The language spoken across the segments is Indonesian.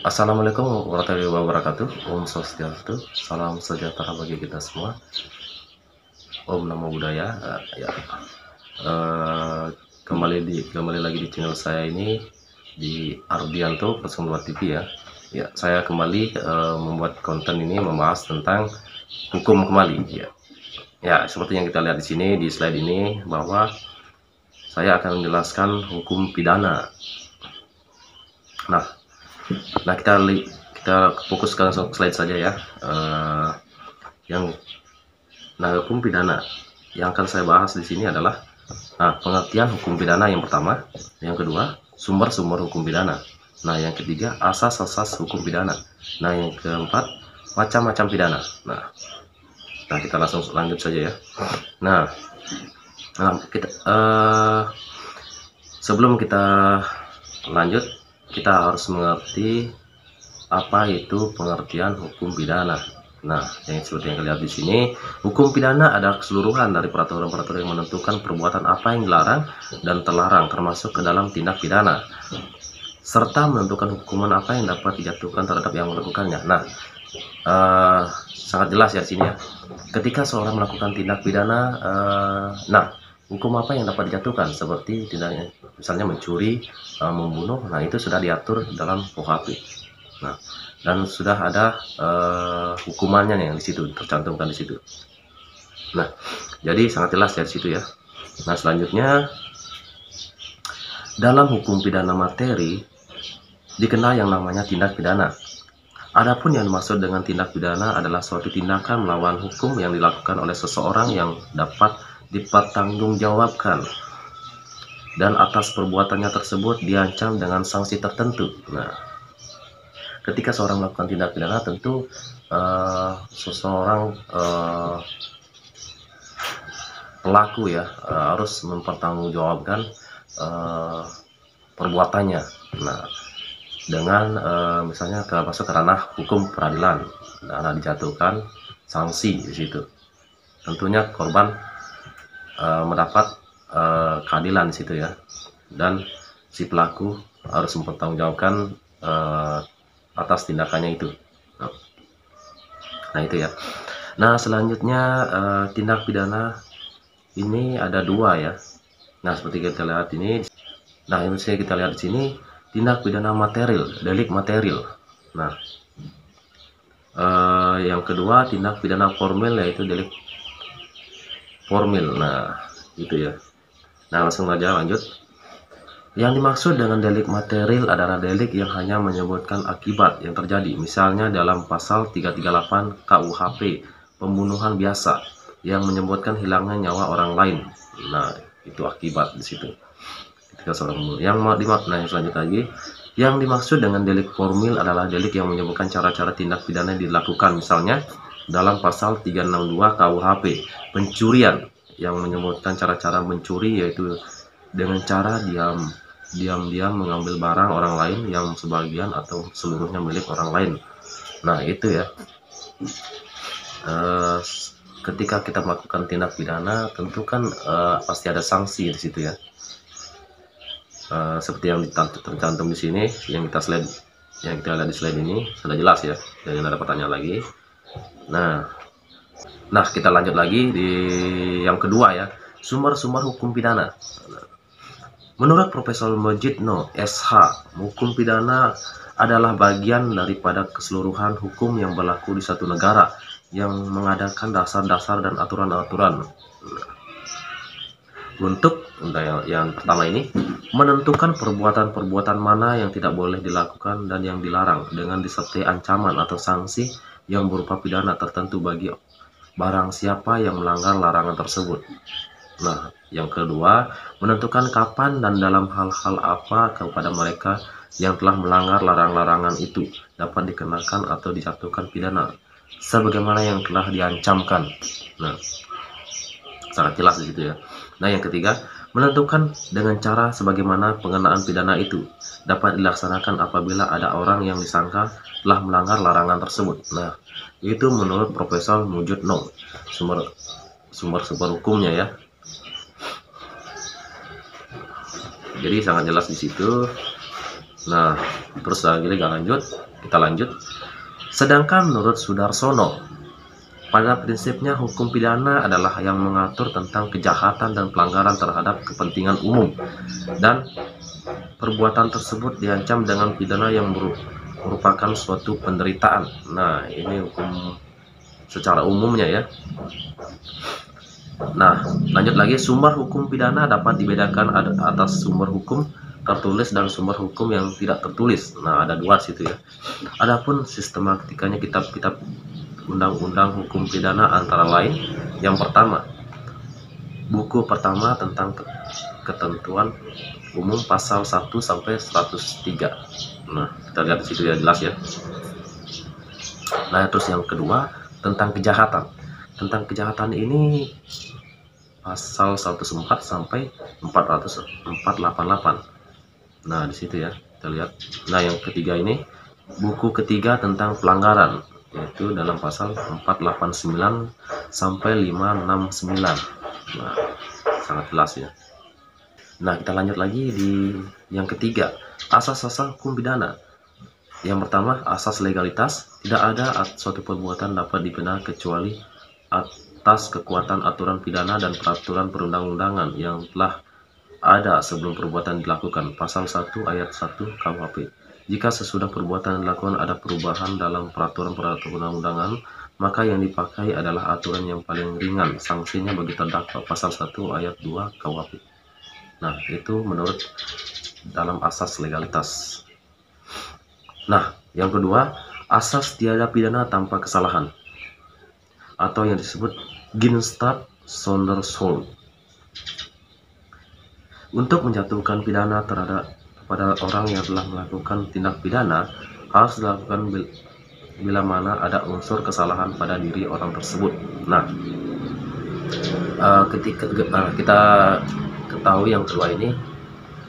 Assalamualaikum warahmatullahi wabarakatuh. Om Swastiastu. Salam sejahtera bagi kita semua. Om Namo Buddhaya. Ya. Eh, kembali lagi di channel saya ini di Ardianto Persumbuhan TV ya. Ya, saya kembali membuat konten ini membahas tentang hukum kembali ya. Ya, seperti yang kita lihat di sini di slide ini bahwa saya akan menjelaskan hukum pidana. Nah, kita fokuskan slide saja ya. Hukum pidana yang akan saya bahas di sini adalah pengertian hukum pidana yang pertama, yang kedua sumber-sumber hukum pidana, nah yang ketiga asas-asas hukum pidana, nah yang keempat macam-macam pidana. Nah kita langsung lanjut saja ya. Sebelum kita lanjut, kita harus mengerti apa itu pengertian hukum pidana. Nah, yang seperti yang kalian lihat di sini, hukum pidana adalah keseluruhan dari peraturan-peraturan yang menentukan perbuatan apa yang dilarang dan terlarang, termasuk ke dalam tindak pidana, serta menentukan hukuman apa yang dapat dijatuhkan terhadap yang melakukannya. Nah, sangat jelas ya di sini ya. Ketika seorang melakukan tindak pidana, hukum apa yang dapat dijatuhkan, seperti tindak misalnya mencuri, membunuh, nah itu sudah diatur dalam KUHP. Nah, dan sudah ada hukumannya yang di situ tercantumkan di situ. Nah, jadi sangat jelas dari situ ya. Nah, selanjutnya dalam hukum pidana materi dikenal yang namanya tindak pidana. Adapun yang dimaksud dengan tindak pidana adalah suatu tindakan melawan hukum yang dilakukan oleh seseorang yang dapat dipertanggungjawabkan dan atas perbuatannya tersebut diancam dengan sanksi tertentu. Nah, ketika seorang melakukan tindak pidana, tentu seseorang pelaku ya harus mempertanggungjawabkan perbuatannya. Nah, dengan misalnya masuk ke ranah hukum peradilan, nah dijatuhkan sanksi di situ. Tentunya korban mendapat keadilan di situ ya, dan si pelaku harus mempertanggungjawabkan atas tindakannya itu. Nah itu ya. Nah selanjutnya tindak pidana ini ada dua ya. Nah seperti kita lihat ini. Nah ini kita lihat di sini tindak pidana material, delik material. Nah yang kedua tindak pidana formil, yaitu delik formil. Nah itu ya. Nah langsung aja lanjut. Yang dimaksud dengan delik material adalah delik yang hanya menyebutkan akibat yang terjadi. Misalnya dalam pasal 338 KUHP pembunuhan biasa yang menyebutkan hilangnya nyawa orang lain. Nah itu akibat di situ. Ketika seorang membunuh. Yang selanjutnya lagi, yang dimaksud dengan delik formil adalah delik yang menyebutkan cara-cara tindak pidana yang dilakukan. Misalnya dalam pasal 362 KUHP pencurian yang menyebutkan cara-cara mencuri, yaitu dengan cara diam-diam mengambil barang orang lain yang sebagian atau seluruhnya milik orang lain. Nah itu ya. Ketika kita melakukan tindak pidana, tentu kan pasti ada sanksi di situ ya. Seperti yang tercantum di sini, yang kita lihat di slide ini sudah jelas ya. Jangan ada pertanyaan lagi. Nah kita lanjut lagi di yang kedua ya, sumber-sumber hukum pidana. Menurut Profesor Mujidno SH, hukum pidana adalah bagian daripada keseluruhan hukum yang berlaku di satu negara yang mengadakan dasar-dasar dan aturan-aturan. Untuk yang pertama ini, menentukan perbuatan-perbuatan mana yang tidak boleh dilakukan dan yang dilarang, dengan disertai ancaman atau sanksi yang berupa pidana tertentu bagi barang siapa yang melanggar larangan tersebut. Nah, yang kedua, menentukan kapan dan dalam hal-hal apa kepada mereka yang telah melanggar larangan itu dapat dikenakan atau dijatuhkan pidana sebagaimana yang telah diancamkan. Nah, sangat jelas di situ ya. Nah, yang ketiga, menentukan dengan cara sebagaimana pengenaan pidana itu dapat dilaksanakan apabila ada orang yang disangka telah melanggar larangan tersebut. Nah, itu menurut Profesor Mujidno, sumber hukumnya ya. Jadi sangat jelas di situ. Nah, terus lagi lanjut, Kita lanjut. Sedangkan menurut Sudarsono, pada prinsipnya hukum pidana adalah yang mengatur tentang kejahatan dan pelanggaran terhadap kepentingan umum, dan perbuatan tersebut diancam dengan pidana yang merupakan suatu penderitaan. Nah, ini hukum secara umumnya ya. Nah, lanjut lagi, sumber hukum pidana dapat dibedakan atas sumber hukum tertulis dan sumber hukum yang tidak tertulis. Nah, ada dua situ ya. Adapun sistematikanya kitab-kitab undang-undang hukum pidana antara lain, yang pertama, buku pertama tentang ketentuan umum pasal 1 sampai 103. Nah, kita lihat di situ ya, jelas ya. Nah, terus yang kedua tentang kejahatan. Tentang kejahatan ini pasal 104 sampai 488. Nah, di situ ya, kita lihat. Nah, yang ketiga ini buku ketiga tentang pelanggaran, yaitu dalam pasal 489 sampai 569. Nah, sangat jelas ya. Nah, kita lanjut lagi di yang ketiga, asas-asas hukum pidana. Yang pertama, asas legalitas. Tidak ada suatu perbuatan dapat dipidana kecuali atas kekuatan aturan pidana dan peraturan perundang-undangan yang telah ada sebelum perbuatan dilakukan. Pasal 1 ayat 1 KUHP. Jika sesudah perbuatan dilakukan ada perubahan dalam peraturan perundang-undangan, maka yang dipakai adalah aturan yang paling ringan sanksinya bagi terdakwa. Pasal 1 ayat 2 KUHP. Nah, itu menurut dalam asas legalitas. Nah, yang kedua, asas tiada pidana tanpa kesalahan, atau yang disebut Ginstad Sondershol. Untuk menjatuhkan pidana kepada orang yang telah melakukan tindak pidana harus dilakukan bila mana ada unsur kesalahan pada diri orang tersebut. Nah, ketika kita ketahui yang kedua ini,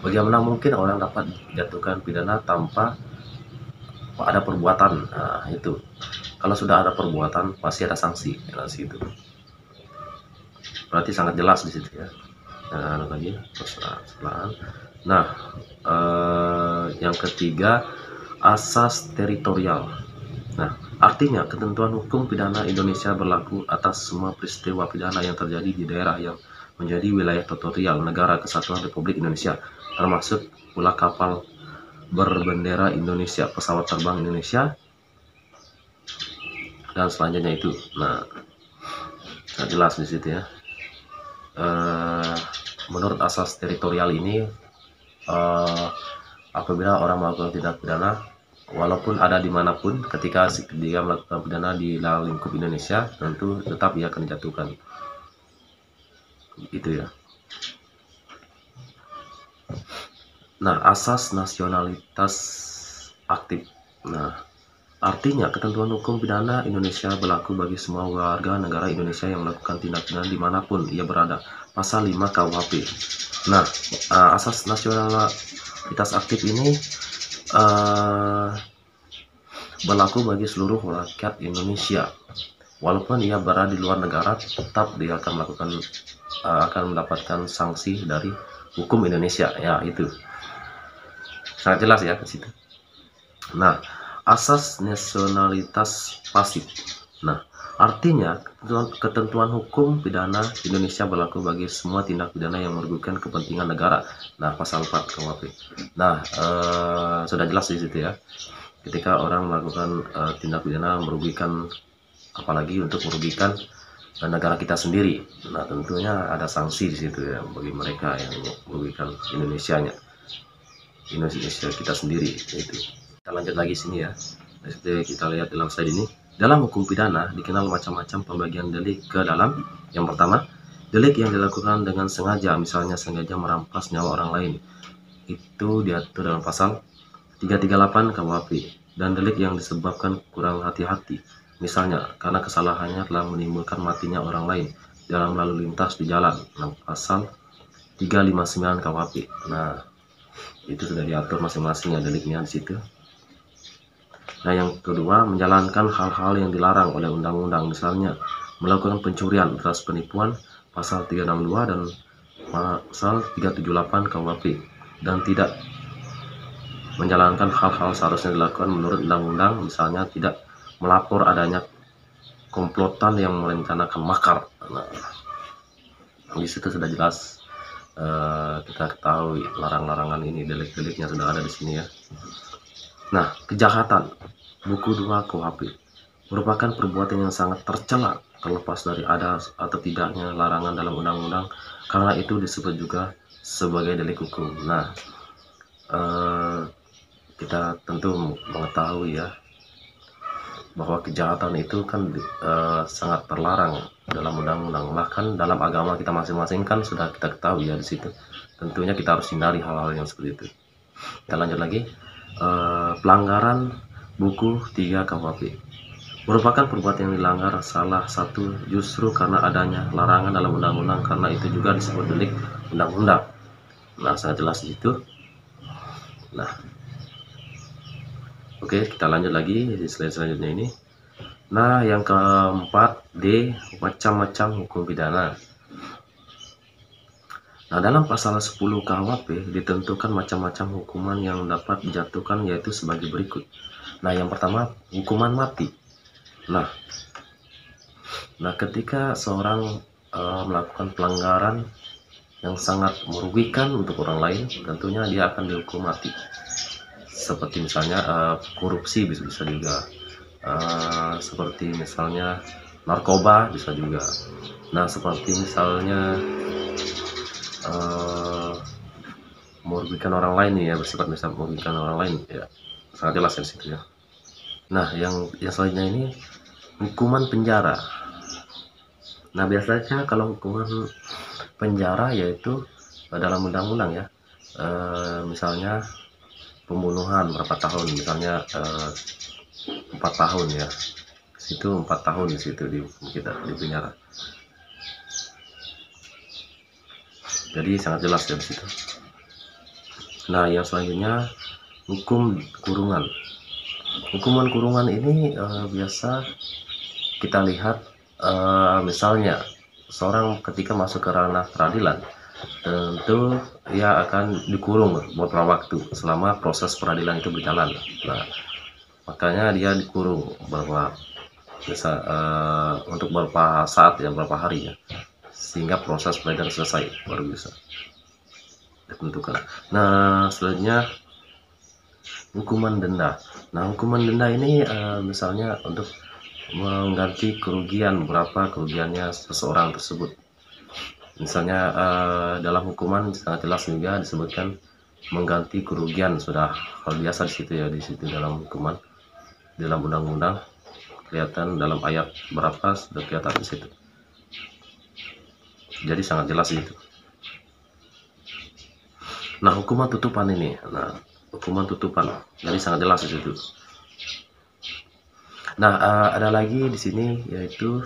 bagaimana mungkin orang dapat dijatuhkan pidana tanpa ada perbuatan? Nah, itu kalau sudah ada perbuatan pasti ada sanksi. Nah, situ berarti sangat jelas di situ ya. Nah, lagi persoalan. Nah, yang ketiga, asas teritorial. Nah, artinya ketentuan hukum pidana Indonesia berlaku atas semua peristiwa pidana yang terjadi di daerah yang menjadi wilayah teritorial Negara Kesatuan Republik Indonesia, termasuk pula kapal berbendera Indonesia, pesawat terbang Indonesia, dan selanjutnya itu. Nah, jelas di situ ya. Menurut asas teritorial ini, apabila orang melakukan tindak pidana, walaupun ada dimanapun, ketika dia melakukan pidana di lingkup Indonesia, tentu tetap ia akan dijatuhkan. Itu ya. Nah, asas nasionalitas aktif. Nah, artinya ketentuan hukum pidana Indonesia berlaku bagi semua warga negara Indonesia yang melakukan tindak pidana dimanapun ia berada. Pasal 5 KUHP. Nah, asas nasionalitas aktif ini berlaku bagi seluruh rakyat Indonesia. Walaupun ia berada di luar negara, tetap dia akan mendapatkan sanksi dari hukum Indonesia. Ya, itu sangat jelas ya di situ. Nah, asas nasionalitas pasif. Nah, artinya ketentuan hukum pidana Indonesia berlaku bagi semua tindak pidana yang merugikan kepentingan negara. Nah, pasal 4 KUHP. Nah, sudah jelas di situ ya. Ketika orang melakukan tindak pidana merugikan, apalagi untuk merugikan negara kita sendiri, nah tentunya ada sanksi di situ ya bagi mereka yang merugikan Indonesia kita sendiri. Itu. Kita lanjut lagi sini ya. Kita lihat dalam slide ini. Dalam hukum pidana dikenal macam-macam pembagian delik ke dalam. Yang pertama, delik yang dilakukan dengan sengaja, misalnya sengaja merampas nyawa orang lain. Itu diatur dalam pasal 338 KUHP. Dan delik yang disebabkan kurang hati-hati, misalnya karena kesalahannya telah menimbulkan matinya orang lain dalam lalu lintas di jalan. Nah, pasal 359 KUHP. Nah, itu sudah diatur masing-masing ya deliknya di situ. Nah, yang kedua, menjalankan hal-hal yang dilarang oleh undang-undang, misalnya melakukan pencurian atas penipuan, pasal 362 dan pasal 378 KUHP, dan tidak menjalankan hal-hal seharusnya dilakukan menurut undang-undang, misalnya tidak melapor adanya komplotan yang merencanakan makar. Nah, di situ sudah jelas kita ketahui larang-larangan ini, delik-deliknya sudah ada di sini ya. Nah, kejahatan buku 2 KUHP merupakan perbuatan yang sangat tercela terlepas dari ada atau tidaknya larangan dalam undang-undang, karena itu disebut juga sebagai delik hukum. Nah, kita tentu mengetahui ya bahwa kejahatan itu kan sangat terlarang dalam undang-undang, bahkan dalam agama kita masing-masing kan sudah kita ketahui ya di situ. Tentunya kita harus hindari hal-hal yang seperti itu. Kita lanjut lagi. Pelanggaran buku 3 KUHP merupakan perbuatan yang dilanggar salah satu justru karena adanya larangan dalam undang-undang, karena itu juga disebut delik undang-undang. Nah, sangat jelas di situ. Nah, oke, kita lanjut lagi di slide selanjutnya ini. Nah, yang keempat, D, macam-macam hukum pidana. Nah, dalam pasal 10 KUHP ditentukan macam-macam hukuman yang dapat dijatuhkan, yaitu sebagai berikut. Nah, yang pertama, hukuman mati. Nah, ketika seorang melakukan pelanggaran yang sangat merugikan untuk orang lain, tentunya dia akan dihukum mati. Seperti misalnya korupsi bisa juga, seperti misalnya narkoba bisa juga. Nah, seperti misalnya merugikan orang lain ya, bersifat misalnya merugikan orang lain ya, sangat jelas di situ ya. Nah, yang selanjutnya ini hukuman penjara. Nah, biasanya kalau hukuman penjara yaitu dalam undang-undang ya, misalnya pembunuhan berapa tahun, misalnya 4 tahun ya, situ 4 tahun di situ kita di penjara. Jadi sangat jelas ya di situ. Nah, yang selanjutnya hukum kurungan. Hukuman kurungan ini biasa kita lihat misalnya seorang ketika masuk ke ranah peradilan, tentu ia akan dikurung beberapa waktu selama proses peradilan itu berjalan. Nah, makanya dia dikurung bahwa bisa untuk beberapa saat ya, beberapa hari ya, sehingga proses peradilan selesai baru bisa ditentukan. Nah, selanjutnya hukuman denda. Nah, hukuman denda ini misalnya untuk mengganti kerugian, berapa kerugiannya seseorang tersebut. Misalnya dalam hukuman sangat jelas juga disebutkan mengganti kerugian, sudah hal biasa di situ ya, di situ dalam hukuman, dalam undang-undang kelihatan dalam ayat berapa sudah kelihatan di situ. Jadi sangat jelas itu. Nah, hukuman tutupan ini. Nah, hukuman tutupan jadi sangat jelas di situ. Nah, ada lagi di sini yaitu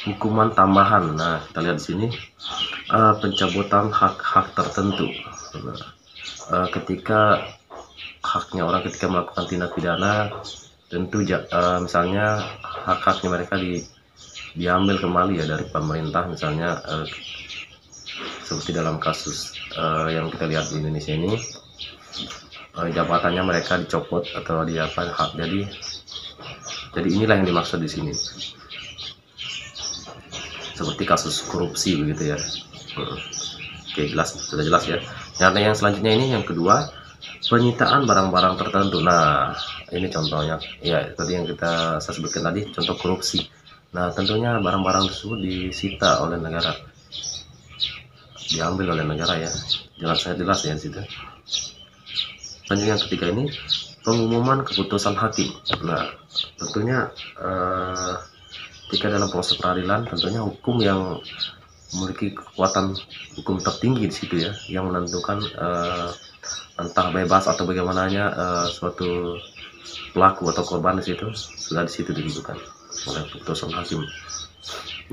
hukuman tambahan. Nah, kita lihat di sini pencabutan hak-hak tertentu. Nah, ketika haknya orang ketika melakukan tindak pidana, tentu misalnya hak-haknya mereka diambil kembali ya dari pemerintah, misalnya seperti dalam kasus yang kita lihat di Indonesia ini, jabatannya mereka dicopot atau hak. Jadi inilah yang dimaksud di sini, seperti kasus korupsi begitu ya. Oke, jelas, sudah jelas ya. Yang selanjutnya ini yang kedua, penyitaan barang-barang tertentu. Nah, ini contohnya ya, tadi yang saya sebutkan tadi, contoh korupsi. Nah, tentunya barang-barang tersebut disita oleh negara, diambil oleh negara ya, jelas ya di situ. Lanjut yang ketiga ini pengumuman keputusan hakim. Nah, tentunya ketika dalam proses peradilan, tentunya hukum yang memiliki kekuatan hukum tertinggi di situ ya, yang menentukan entah bebas atau bagaimananya suatu pelaku atau korban di situ, sudah di situ ditentukan oleh keputusan hakim.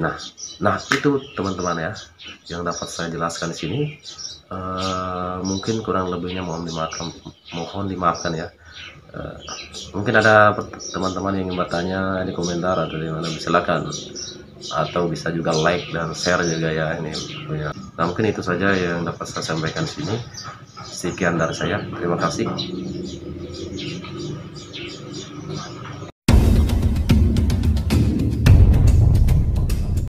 Nah itu teman-teman ya yang dapat saya jelaskan di sini. Mungkin kurang lebihnya mohon dimaafkan ya. Mungkin ada teman-teman yang ingin bertanya di komentar atau di mana, silakan atau bisa juga like dan share juga ya ini punya. Nah, mungkin itu saja yang dapat saya sampaikan sini. Sekian dari saya, terima kasih.